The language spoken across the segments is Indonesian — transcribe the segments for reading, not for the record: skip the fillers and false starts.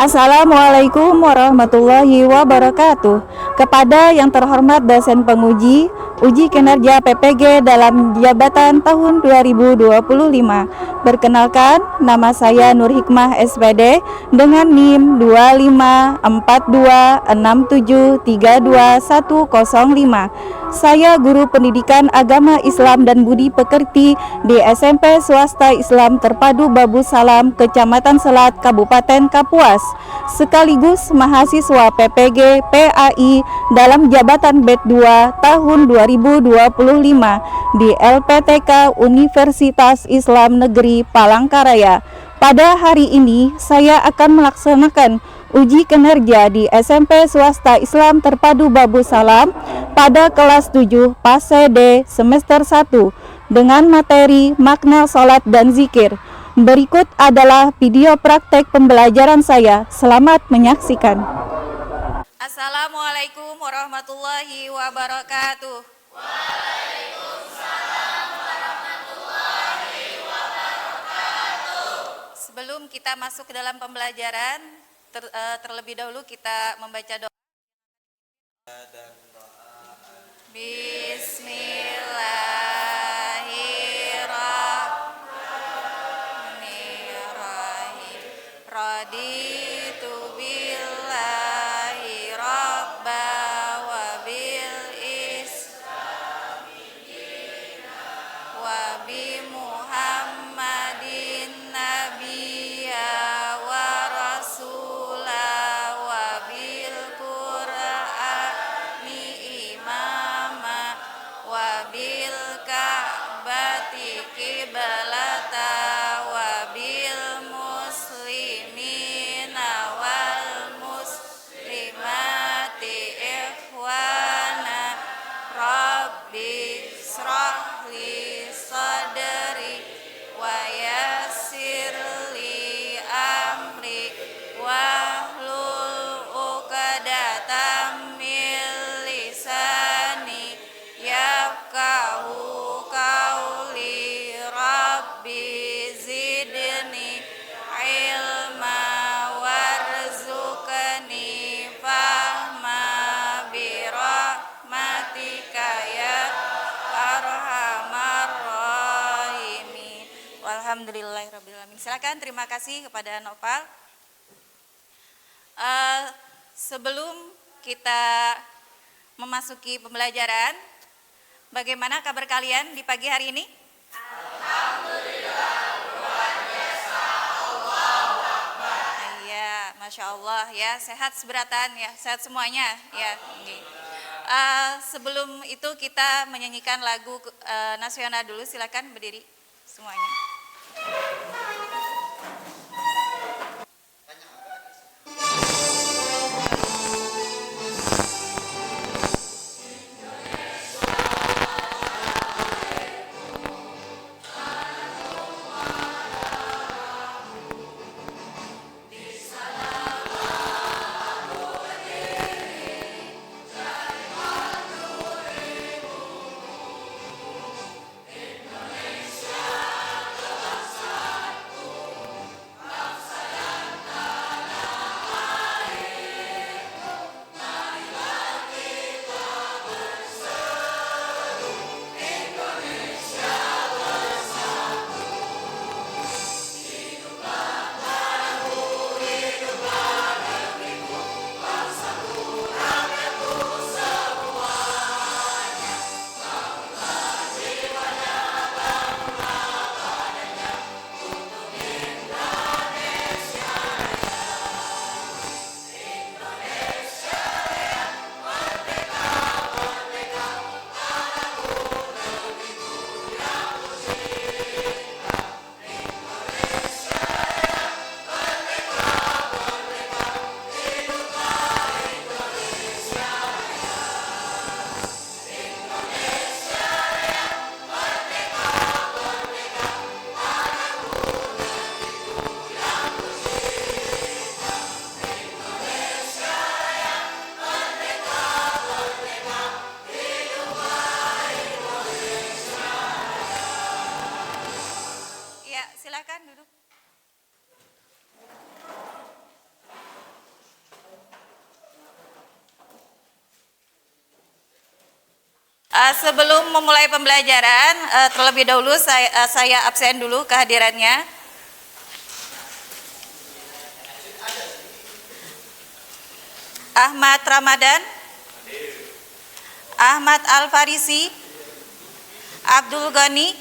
Assalamualaikum warahmatullahi wabarakatuh. Kepada yang terhormat dosen penguji uji kinerja PPG dalam jabatan tahun 2025. Perkenalkan, nama saya Nur Hikmah SPD dengan NIM 25426732105. Saya guru pendidikan agama Islam dan budi pekerti di SMP Swasta Islam Terpadu Babu Salam, Kecamatan Selat, Kabupaten Kapuas, sekaligus mahasiswa PPG PAI dalam jabatan BED 2 tahun 2025 di LPTK Universitas Islam Negeri Palangkaraya. Pada hari ini saya akan melaksanakan uji kinerja di SMP Swasta Islam Terpadu Babu Salam pada kelas 7 PASE D semester 1 dengan materi makna salat dan zikir. Berikut adalah video praktek pembelajaran saya. Selamat menyaksikan. Assalamualaikum warahmatullahi wabarakatuh. Waalaikumsalam warahmatullahi wabarakatuh. Sebelum kita masuk ke dalam pembelajaran, terlebih dahulu kita membaca doa. Bismillahirrahmanirrahim. Raditu billahi rabba wa bil islami dina wa bi Muhammadin nabiyya wa rasula wa bil Qur'ani imama wa bil Ka'bati qiblata wa bil muslimina wal muslimati ikhwana rabbi shrah li sadri wa yassir li amri wahlul 'uqdatam min lisani yafqahu qawli rabbi zidni ilma warzuqni fahma birahmatika ya arhamar rahimin. Walhamdulillahirabbil alamin. Silakan, terima kasih kepada Noval. Sebelum kita memasuki pembelajaran, bagaimana kabar kalian di pagi hari ini? Iya, Masya Allah ya, sehat seberatan ya, sehat semuanya ya. Sebelum itu kita menyanyikan lagu nasional dulu, silakan berdiri semuanya. Sebelum memulai pembelajaran, terlebih dahulu saya absen dulu kehadirannya. Ahmad Ramadan, Ahmad Al-Farisi, Abdul Ghani,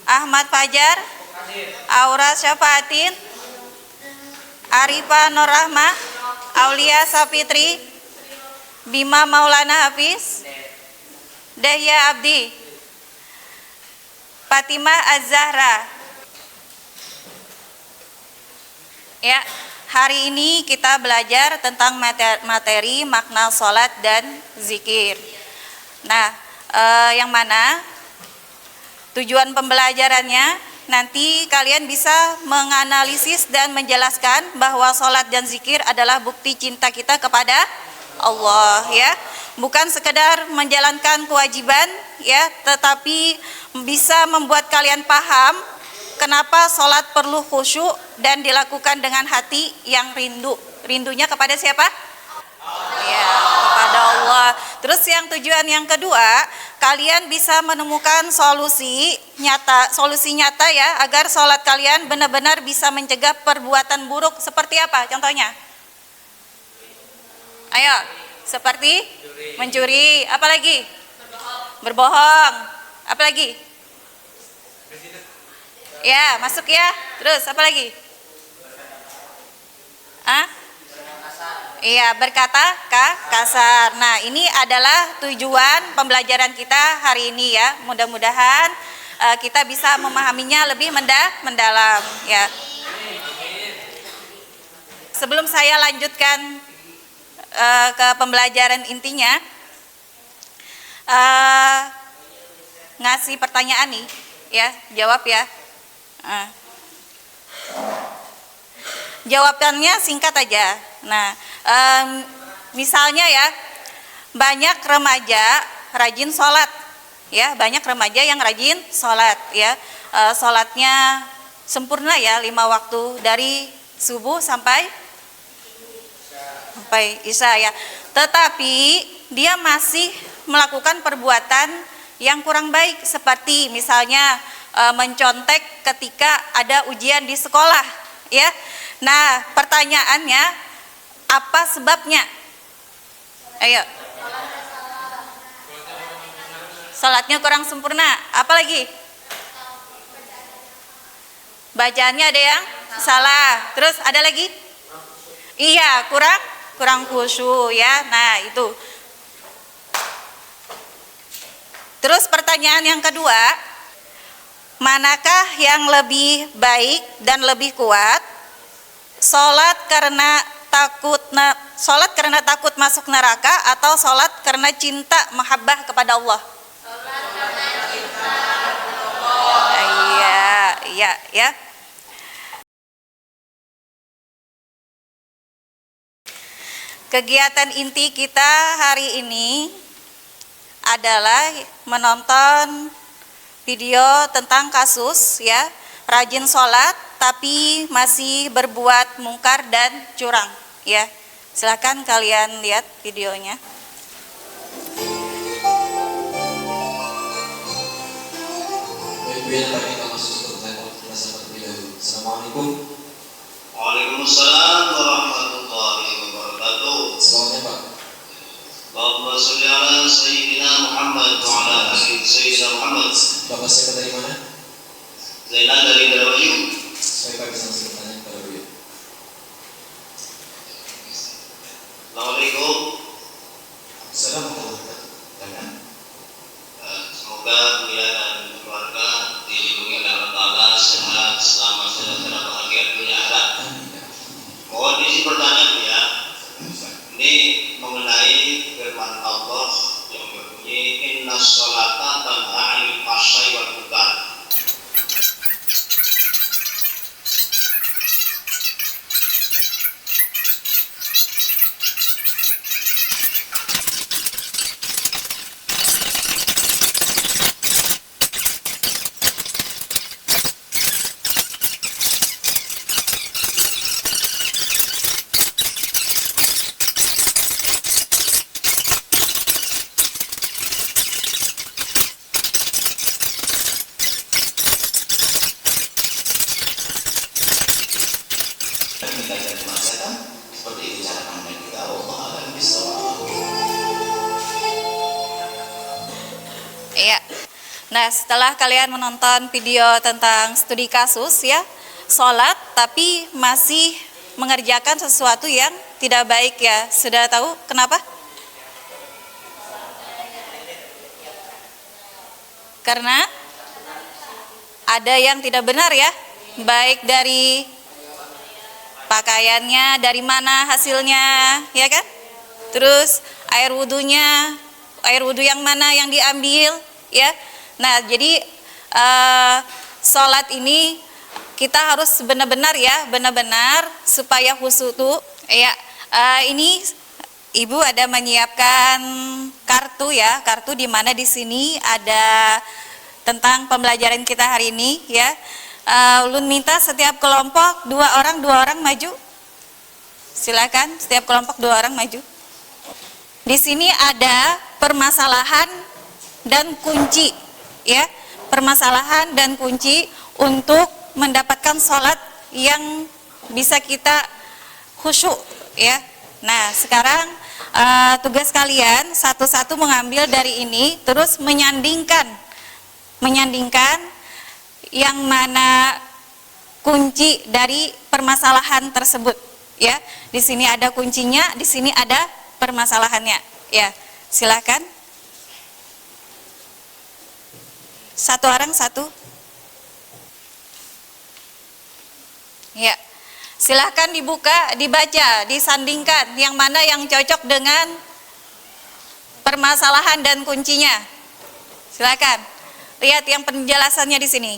Ahmad Fajar, Aura Syafaatin, Arifah Nur Rahmah, Aulia Sapitri, Bima Maulana Hafiz, Dahya Abdi, Fatimah Az-Zahra. Ya, hari ini kita belajar tentang materi makna sholat dan zikir. Nah, yang mana tujuan pembelajarannya nanti kalian bisa menganalisis dan menjelaskan bahwa sholat dan zikir adalah bukti cinta kita kepada Allah, ya. Bukan sekedar menjalankan kewajiban, ya, tetapi bisa membuat kalian paham kenapa sholat perlu khusyuk dan dilakukan dengan hati yang rindu. Rindunya kepada siapa? Ya, kepada Allah. Terus yang tujuan yang kedua, kalian bisa menemukan solusi nyata ya, agar sholat kalian benar-benar bisa mencegah perbuatan buruk. Seperti apa contohnya? Ayo, seperti mencuri, apalagi? Berbohong, apalagi? Ya, masuk ya. Terus apalagi? Iya, berkata kasar. Nah, ini adalah tujuan pembelajaran kita hari ini ya. Mudah-mudahan kita bisa memahaminya lebih mendalam ya. Sebelum saya lanjutkan ke pembelajaran intinya, ngasih pertanyaan nih ya, jawab ya. Jawabannya singkat aja. Nah, misalnya ya, banyak remaja rajin sholat, ya, banyak remaja yang rajin sholat, ya, sholatnya sempurna ya, 5 waktu dari subuh sampai isya ya. Tetapi dia masih melakukan perbuatan yang kurang baik, seperti misalnya mencontek ketika ada ujian di sekolah, ya. Nah, pertanyaannya, apa sebabnya? Ayo. Salatnya kurang sempurna. Apa lagi? Bacaannya ada yang salah. Terus ada lagi? Iya, kurang khusyuk ya. Nah, itu. Terus pertanyaan yang kedua, manakah yang lebih baik dan lebih kuat? Sholat karena takut masuk neraka atau sholat karena cinta mahabbah kepada Allah? Sholat karena cinta kepada Allah. Iya ya. Kegiatan inti kita hari ini adalah menonton video tentang kasus ya, rajin sholat tapi masih berbuat mungkar dan curang ya. Silakan kalian lihat videonya. Assalamualaikum. Waalaikumsalam warahmatullahi wabarakatuh. Semuanya Pak. Allahumma sholli ala sayyidina Muhammad wa ala ali sayyidina Muhammad. Bapak siapa dari mana? Zainal dari Indramayu. Saya Pak bisa langsung bertanya kepada beliau. Assalamualaikum. Assalamualaikum. Semoga beliau dan keluarga dilindungi oleh Allah Ta'ala, sehat, selamat, sejahtera, bahagia dunia akhirat. Mohon isi pertanyaan ya. Ini mengenai firman Allah yang berbunyi inna sholata tanha 'anil fahsya'i wal munkar. Nah, setelah kalian menonton video tentang studi kasus ya, sholat tapi masih mengerjakan sesuatu yang tidak baik ya. Sudah tahu kenapa? Karena ada yang tidak benar ya, baik dari pakaiannya, dari mana hasilnya, ya kan? Terus air wudhu yang mana yang diambil, ya. Nah, jadi sholat ini kita harus benar-benar ya, benar-benar supaya khusyuk tuh, ya. Ini Ibu ada menyiapkan kartu ya, kartu di mana di sini ada tentang pembelajaran kita hari ini, ya. Ulun minta setiap kelompok dua orang maju. Silakan, setiap kelompok 2 orang maju. Di sini ada permasalahan dan kunci, ya. Permasalahan dan kunci untuk mendapatkan sholat yang bisa kita khusyuk, ya. Nah, sekarang tugas kalian satu-satu mengambil dari ini, terus menyandingkan yang mana kunci dari permasalahan tersebut, ya. Di sini ada kuncinya, di sini ada permasalahannya, ya. Silakan. Satu orang satu. Ya. Silakan dibuka, dibaca, disandingkan yang mana yang cocok dengan permasalahan dan kuncinya. Silakan. Lihat yang penjelasannya di sini.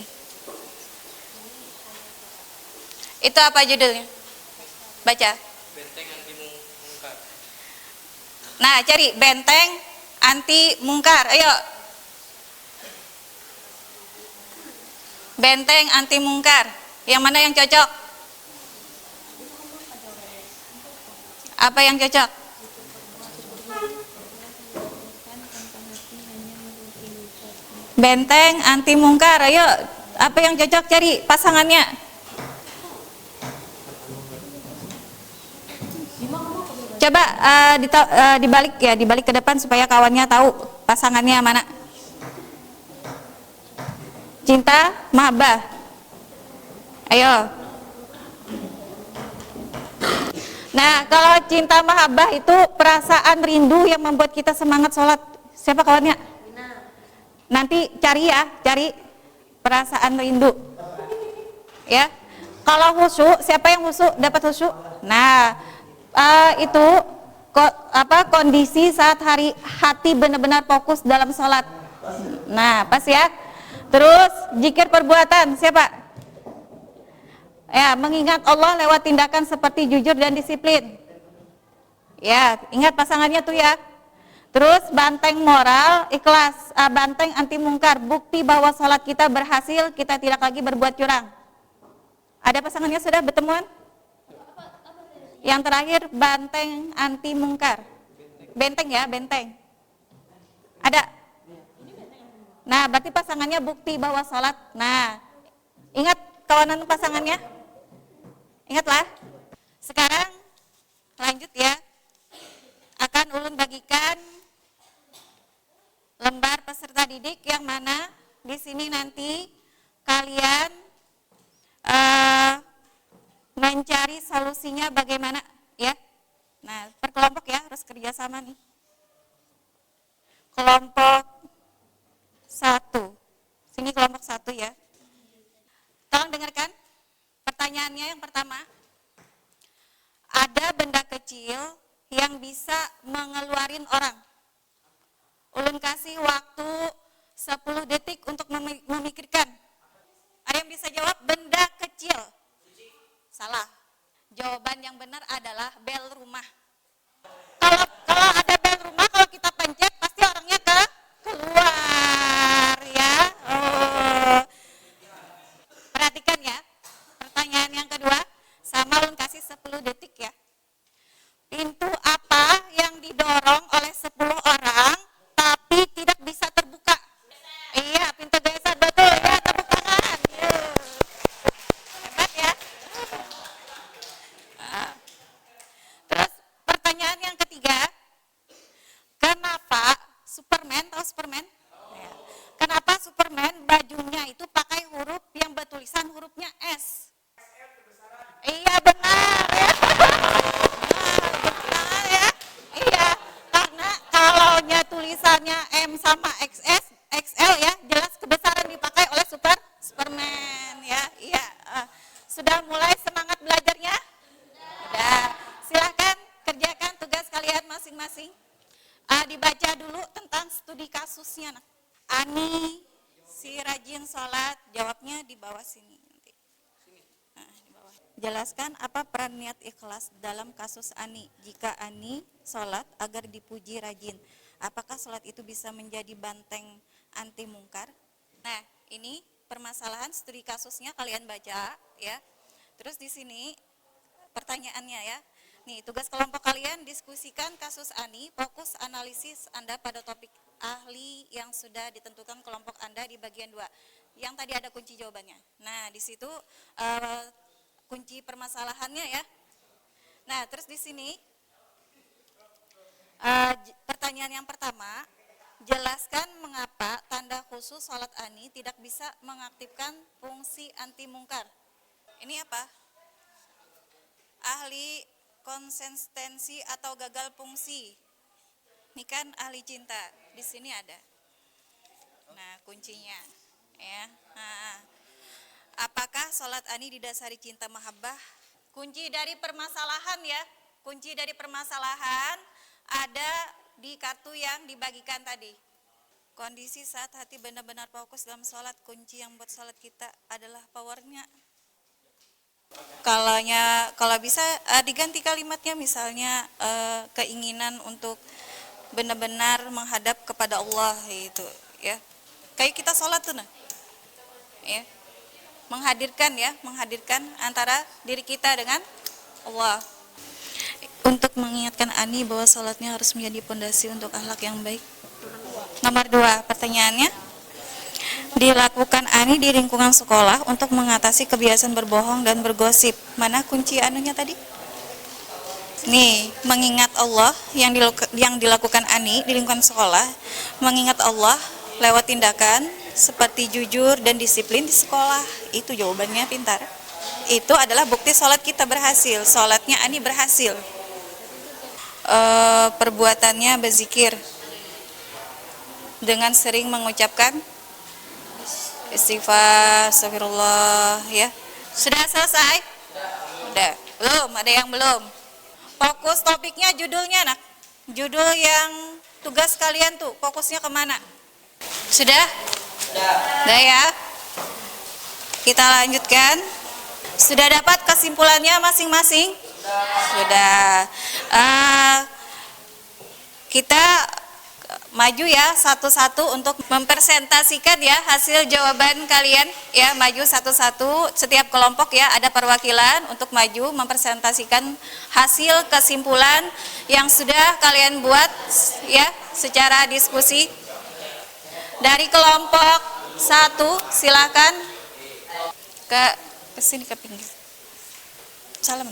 Itu apa judulnya? Baca. Benteng anti mungkar. Nah, cari benteng anti mungkar. Ayo. Benteng anti mungkar. Yang mana yang cocok? Apa yang cocok? Benteng anti mungkar. Ayo, apa yang cocok, cari pasangannya. Coba dibalik ya, dibalik ke depan supaya kawannya tahu pasangannya mana. Cinta, mahabbah. Ayo. Nah, kalau cinta mahabbah itu perasaan rindu yang membuat kita semangat sholat. Siapa kawannya? Nanti cari ya, cari perasaan rindu. Ya. Kalau khusyuk, siapa yang khusyuk dapat khusyuk? Nah, itu kondisi saat hati benar-benar fokus dalam sholat. Nah, pas ya. Terus zikir perbuatan, siapa? Ya, mengingat Allah lewat tindakan seperti jujur dan disiplin. Ya, ingat pasangannya tuh ya. Terus banteng moral, ikhlas, banteng anti mungkar, bukti bahwa sholat kita berhasil, kita tidak lagi berbuat curang. Ada pasangannya sudah bertemuan? Yang terakhir banteng anti mungkar. Benteng ya, benteng. Ada? Nah, berarti pasangannya bukti bahwa sholat. Nah, ingat kawanan pasangannya? Ingatlah. Sekarang lanjut ya. Akan ulun bagikan lembar peserta didik yang mana di sini nanti kalian mencari solusinya bagaimana ya. Nah, per kelompok ya, harus kerjasama nih. Kelompok 1. Sini kelompok 1 ya. Tolong dengarkan. Pertanyaannya yang pertama. Ada benda kecil yang bisa mengeluarin orang. Ulun kasih waktu 10 detik untuk memikirkan. Ada yang bisa jawab benda kecil? Salah. Jawaban yang benar adalah bel rumah. Kalau ada bel rumah, kalau kita pencet pasti orangnya keluar ya. Oh. Perhatikan ya. Pertanyaan yang kedua, sama ulun kasih 10 detik ya. Pintu apa yang didorong oleh 10 orang tapi tidak bisa terbuka? Iya, pintu besar, betul ya, tepuk tangan. Hebat ya. Terus pertanyaan yang ketiga, kenapa Superman, tahu Superman? Kenapa Superman bajunya itu pakai huruf yang bertulisan hurufnya S? Iya benar ya. Benar ya. Iya, karena kalaunya tulisannya M sama XL ya, jelas kebesaran dipakai oleh Superman ya. Iya. Sudah mulai semangat belajarnya? Sudah. Silahkan kerjakan tugas kalian masing-masing. Dibaca dulu tentang studi kasusnya. Ani si rajin sholat, jawabnya di bawah sini nanti. Nah, di bawah. Jelaskan apa peran niat ikhlas dalam kasus Ani. Jika Ani sholat agar dipuji rajin, apakah sholat itu bisa menjadi banteng anti mungkar? Nah, ini permasalahan studi kasusnya kalian baca ya. Terus di sini pertanyaannya ya. Nih, tugas kelompok kalian diskusikan kasus Ani, fokus analisis Anda pada topik ahli yang sudah ditentukan kelompok Anda di bagian 2. Yang tadi ada kunci jawabannya. Nah, di situ kunci permasalahannya ya. Nah, terus di sini pertanyaan yang pertama, jelaskan mengapa tanda khusus sholat Ani tidak bisa mengaktifkan fungsi anti mungkar. Ini apa? Ahli konsistensi atau gagal fungsi. Ini kan ahli cinta. Di sini ada. Nah, kuncinya ya. Nah, apakah sholat Ani didasari cinta mahabbah? Kunci dari permasalahan ya. Kunci dari permasalahan ada di kartu yang dibagikan tadi. Kondisi saat hati benar-benar fokus dalam sholat, kunci yang buat sholat kita adalah powernya. Kalau bisa diganti kalimatnya, misalnya keinginan untuk benar-benar menghadap kepada Allah itu ya. Kayak kita sholat tuh nah. Ya. Menghadirkan antara diri kita dengan Allah. Untuk mengingatkan Ani bahwa sholatnya harus menjadi pondasi untuk akhlak yang baik. Nomor 2, pertanyaannya. Dilakukan Ani di lingkungan sekolah untuk mengatasi kebiasaan berbohong dan bergosip. Mana kunci anunya tadi? Nih, mengingat Allah yang dilakukan Ani di lingkungan sekolah, mengingat Allah lewat tindakan seperti jujur dan disiplin di sekolah. Itu jawabannya pintar. Itu adalah bukti sholat kita berhasil. Sholatnya Ani berhasil. Perbuatannya berzikir dengan sering mengucapkan istighfar, astagfirullah ya. Sudah selesai? Sudah. Belum, ada yang belum. Fokus topiknya, judulnya nak. Judul yang tugas kalian tuh, fokusnya kemana? Sudah? Sudah ya. Kita lanjutkan. Sudah dapat kesimpulannya masing-masing? Sudah. Kita maju ya satu-satu untuk mempresentasikan ya hasil jawaban kalian ya, maju satu-satu setiap kelompok ya, ada perwakilan untuk maju mempresentasikan hasil kesimpulan yang sudah kalian buat ya secara diskusi. Dari kelompok 1 silakan ke sini ke pinggir. Salam.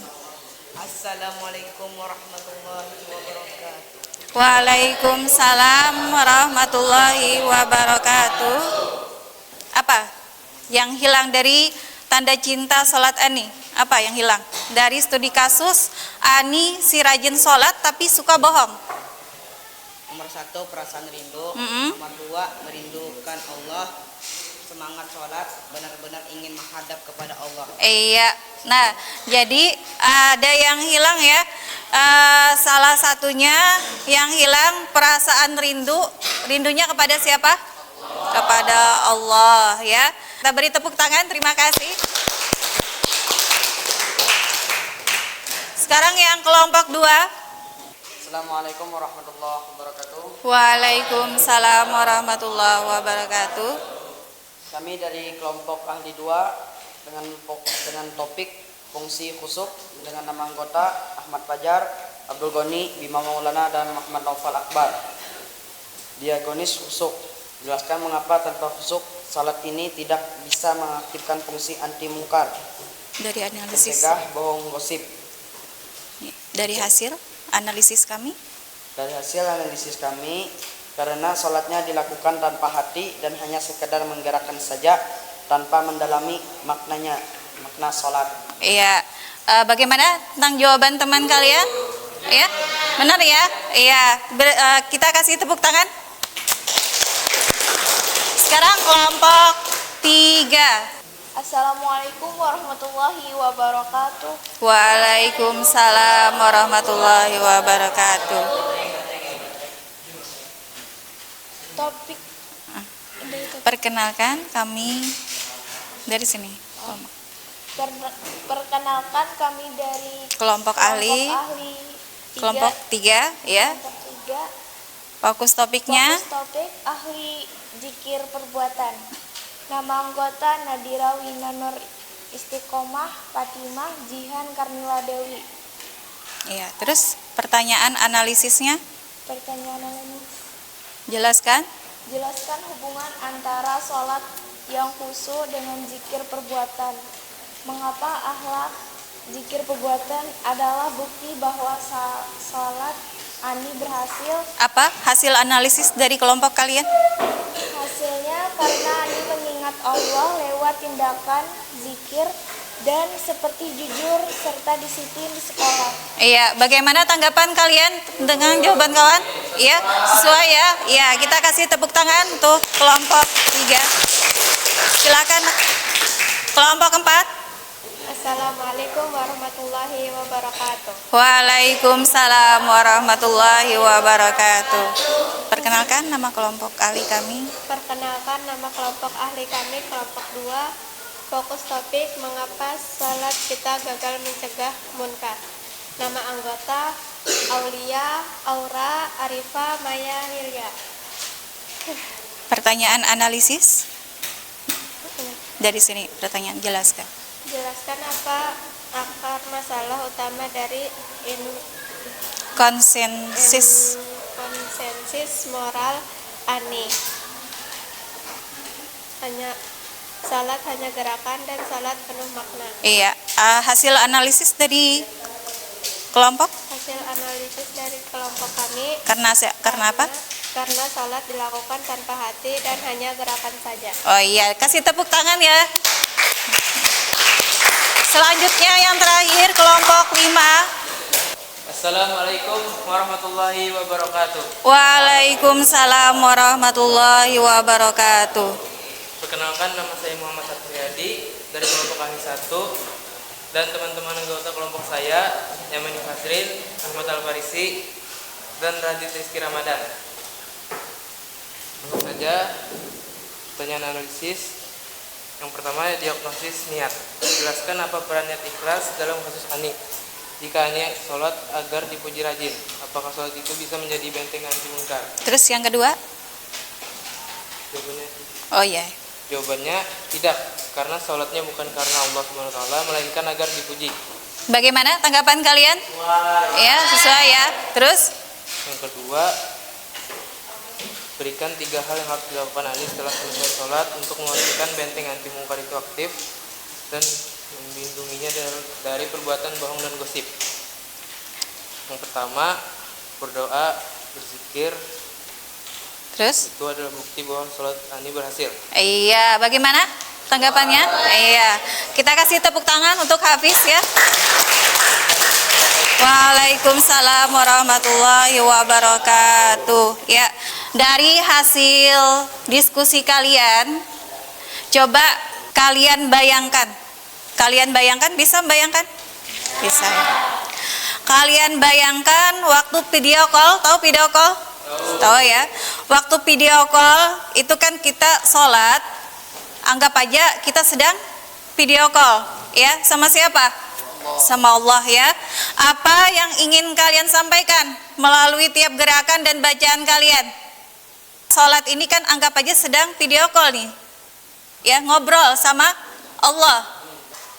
Assalamualaikum warahmatullahi wabarakatuh. Waalaikumsalam warahmatullahi wabarakatuh. Apa yang hilang dari tanda cinta sholat Ani? Apa yang hilang? Dari studi kasus, Ani si rajin sholat tapi suka bohong. Nomor 1 perasaan rindu. Nomor 2 merindukan Allah. Semangat sholat, benar-benar ingin menghadap kepada Allah. Iya. Nah, jadi ada yang hilang ya. Salah satunya yang hilang perasaan rindu. Rindunya kepada siapa? Kepada Allah ya. Kita beri tepuk tangan, terima kasih. Sekarang yang kelompok 2. Assalamualaikum warahmatullahi wabarakatuh. Waalaikumsalam warahmatullahi wabarakatuh. Kami dari kelompok ahli 2 dengan topik fungsi khusuk dengan nama anggota Ahmad Fajar, Abdul Goni, Bima Maulana, dan Muhammad Naufal Akbar. Diagonis khusuk. Jelaskan mengapa tanpa khusuk salat ini tidak bisa mengaktifkan fungsi anti mungkar. Dari analisis. Mencegah bohong gosip. Dari hasil analisis kami. Dari hasil analisis kami, karena sholatnya dilakukan tanpa hati dan hanya sekedar menggerakkan saja tanpa mendalami maknanya, makna sholat. Iya. Bagaimana tentang jawaban teman kalian? Ya, benar ya? Iya. Kita kasih tepuk tangan. Sekarang kelompok 3. Assalamualaikum warahmatullahi wabarakatuh. Waalaikumsalam warahmatullahi wabarakatuh. Topik Perkenalkan kami dari sini. perkenalkan kami dari Kelompok ahli kelompok 3 ya. kelompok 3. Fokus topiknya Fokus topik ahli zikir perbuatan. Nama anggota Nadira Winanur Istiqomah Fatimah Jihan Karnila Dewi. iya. Terus pertanyaan analisisnya Pertanyaan ini, jelaskan. jelaskan hubungan antara sholat yang khusyuk dengan zikir perbuatan. Mengapa akhlak zikir perbuatan adalah bukti bahwa sholat Ani berhasil? Apa hasil analisis dari kelompok kalian? Hasilnya karena Ani mengingat Allah lewat tindakan zikir dan seperti jujur serta disiplin di sekolah. Iya, bagaimana tanggapan kalian dengan jawaban kawan? Iya, sesuai ya. Iya, kita kasih tepuk tangan untuk kelompok 3. Silakan kelompok 4. Assalamualaikum warahmatullahi wabarakatuh. Waalaikumsalam warahmatullahi wabarakatuh. Perkenalkan nama kelompok ahli kami. Perkenalkan nama kelompok ahli kami kelompok 2. Fokus topik mengapa salat kita gagal mencegah munkar. Nama anggota Aulia, Aura, Arifa, Maya, Hilya. Pertanyaan analisis dari sini. Pertanyaan jelaskan. Jelaskan apa akar masalah utama dari Konsensus. konsensus moral Ani. Salat hanya gerakan dan salat penuh makna. Iya, hasil analisis dari kelompok Hasil analisis dari kelompok kami karena apa? karena salat dilakukan tanpa hati dan hanya gerakan saja. Oh iya, kasih tepuk tangan ya. Selanjutnya yang terakhir kelompok 5. Assalamualaikum warahmatullahi wabarakatuh. Waalaikumsalam warahmatullahi wabarakatuh. Perkenalkan, nama saya Muhammad Satriadi dari kelompok ahli 1 dan teman-teman anggota kelompok saya Yamani Fasrin, Ahmad Al-Farisi, dan Radit Rizky Ramadan. Langsung saja pertanyaan analisis. Yang pertama, diagnosis niat. Jelaskan apa peran niat ikhlas dalam kasus Ani. Jika Ani sholat agar dipuji rajin, apakah sholat itu bisa menjadi benteng anti munkar? Terus yang kedua? Jawabannya, Oh iya. jawabannya tidak, karena sholatnya bukan karena Allah SWT, melainkan agar dipuji. Bagaimana tanggapan kalian? Ya, sesuai ya. Terus? Yang kedua, berikan 3 hal yang harus dilakukan Ani setelah selesai sholat untuk memastikan benteng anti munkar itu aktif dan melindunginya dari perbuatan bohong dan gosip. Yang pertama, berdoa, berzikir. Terus? Itu adalah bukti bahwa sholat Ani berhasil. Iya, bagaimana tanggapannya? Iya. Kita kasih tepuk tangan untuk Hafiz ya. Waalaikumsalam warahmatullahi wabarakatuh. Ya, dari hasil diskusi kalian, coba kalian bayangkan. Kalian bayangkan, bisa bayangkan? Bisa ya. Kalian bayangkan waktu video call, tahu video call? Tahu ya. Waktu video call itu kan kita sholat, anggap aja kita sedang video call, ya, sama siapa? Sama Allah ya. Apa yang ingin kalian sampaikan melalui tiap gerakan dan bacaan kalian? Sholat ini kan anggap aja sedang video call nih, ya, ngobrol sama Allah,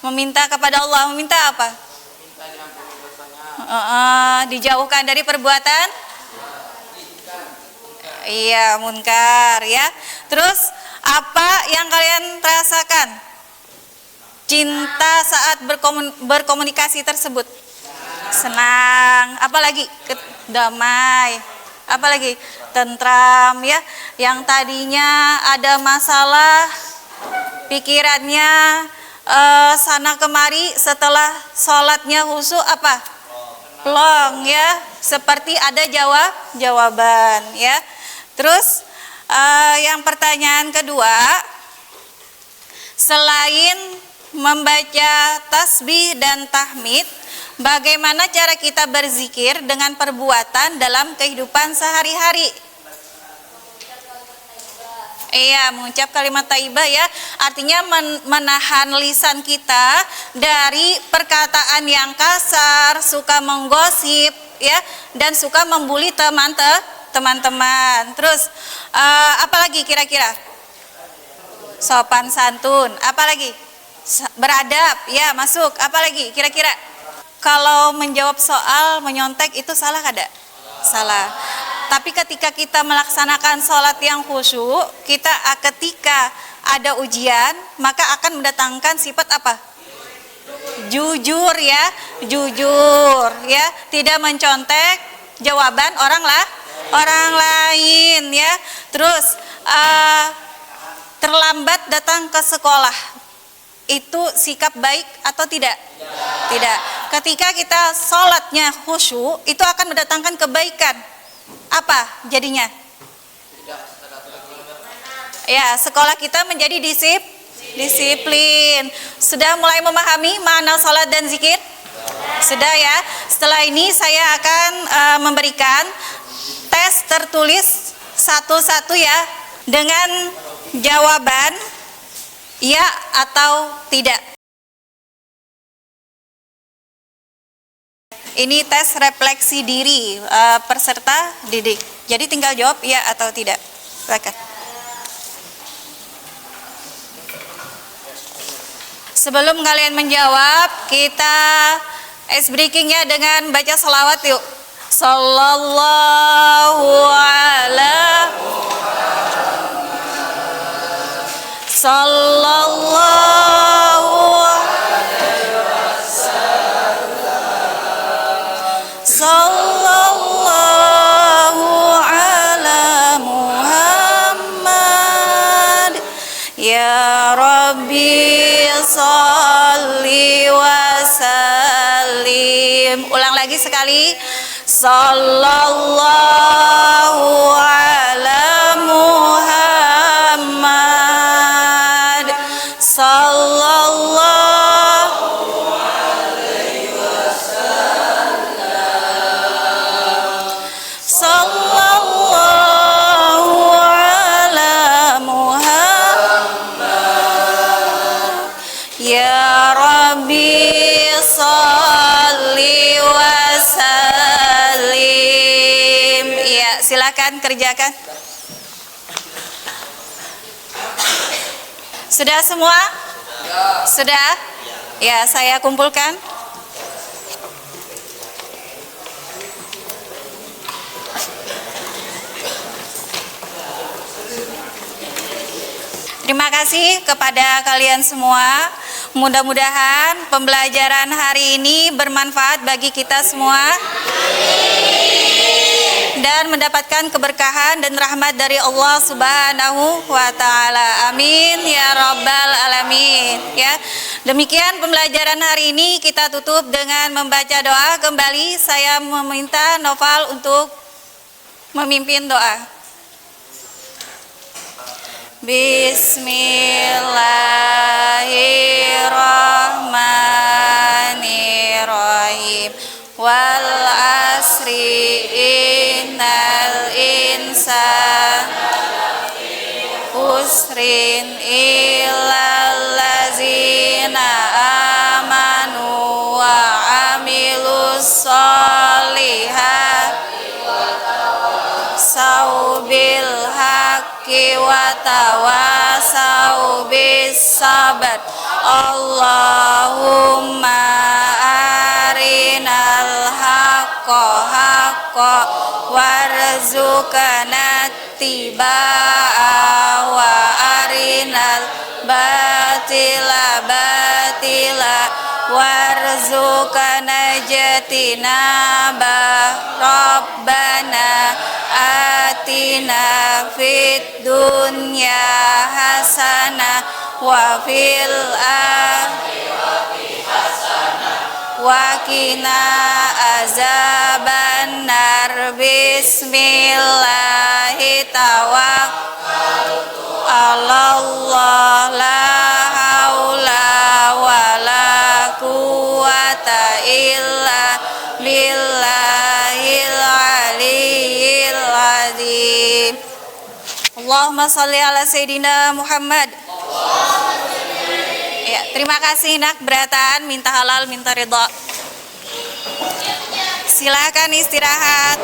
meminta kepada Allah. Meminta apa? Dijauhkan dari perbuatan iya munkar ya. Terus apa yang kalian rasakan? Cinta saat berkomunikasi tersebut. Senang, apalagi damai. apalagi tentram ya. Yang tadinya ada masalah pikirannya sana kemari, setelah sholatnya khusyuk apa? Plong ya, seperti ada jawaban ya. Terus yang pertanyaan kedua, selain membaca tasbih dan tahmid, bagaimana cara kita berzikir dengan perbuatan dalam kehidupan sehari-hari? Iya, mengucap kalimat thayyibah ya, artinya menahan lisan kita dari perkataan yang kasar, suka menggosip ya, dan suka membuli teman-teman. Terus apalagi kira-kira? Sopan santun, apalagi? Beradab, ya masuk. Apalagi kira-kira? Kalau menjawab soal menyontek itu salah kada? Salah. Tapi ketika kita melaksanakan sholat yang khusyuk, kita ketika ada ujian, maka akan mendatangkan sifat apa? Jujur ya, jujur ya, tidak mencontek jawaban orang lain ya. Terus terlambat datang ke sekolah, itu sikap baik atau tidak? Tidak. Ketika kita sholatnya khusyuk, itu akan mendatangkan kebaikan. Apa jadinya? Ya, sekolah kita menjadi disiplin. Sudah mulai memahami makna sholat dan zikir? Sudah ya. Setelah ini saya akan memberikan tes tertulis satu-satu ya, dengan jawaban ya atau tidak. Ini tes refleksi diri peserta didik. Jadi tinggal jawab ya atau tidak. Silakan. Sebelum kalian menjawab, kita ice breakingnya dengan baca salawat yuk. Sallallahu ala Sallallahu Sallallahu ala Muhammad. Ya Rabbi salli wa sallim. Ulang lagi sekali. Sallallahu ala Muhammad. Sallallahu Sallallahu ala Muhammad. Ya Rabbi salli wa sallim. Ya, silakan kerjakan. Sudah semua? Sudah? Ya, saya kumpulkan. Terima kasih kepada kalian semua. Mudah-mudahan pembelajaran hari ini bermanfaat bagi kita semua. Dan mendapatkan keberkahan dan rahmat dari Allah Subhanahu wa taala. Amin ya rabbal alamin ya. Demikian pembelajaran hari ini, kita tutup dengan membaca doa. Kembali saya meminta Noval untuk memimpin doa. Bismillahirrahmanirrahim. Wal asri innal insana usrin illal ladzina amanu wa amilus solihat saubil haqqi wa tawasau bis sabar. Allahumma arinal haqqa haqqa warzuqna tibaa wa arinal batila batila warzuqna jatinaba. Rabbana atina fid dunya hasanah wa fil akhirati hasanah wa qina azabannar. Bismillahi tawakkaltu 'alallah la haula wala quwata illa billahil aliyyil azim. Allahumma shalli ala Sayyidina Muhammad. Ya, terima kasih nak beratan, minta halal, minta ridha. Silakan istirahat.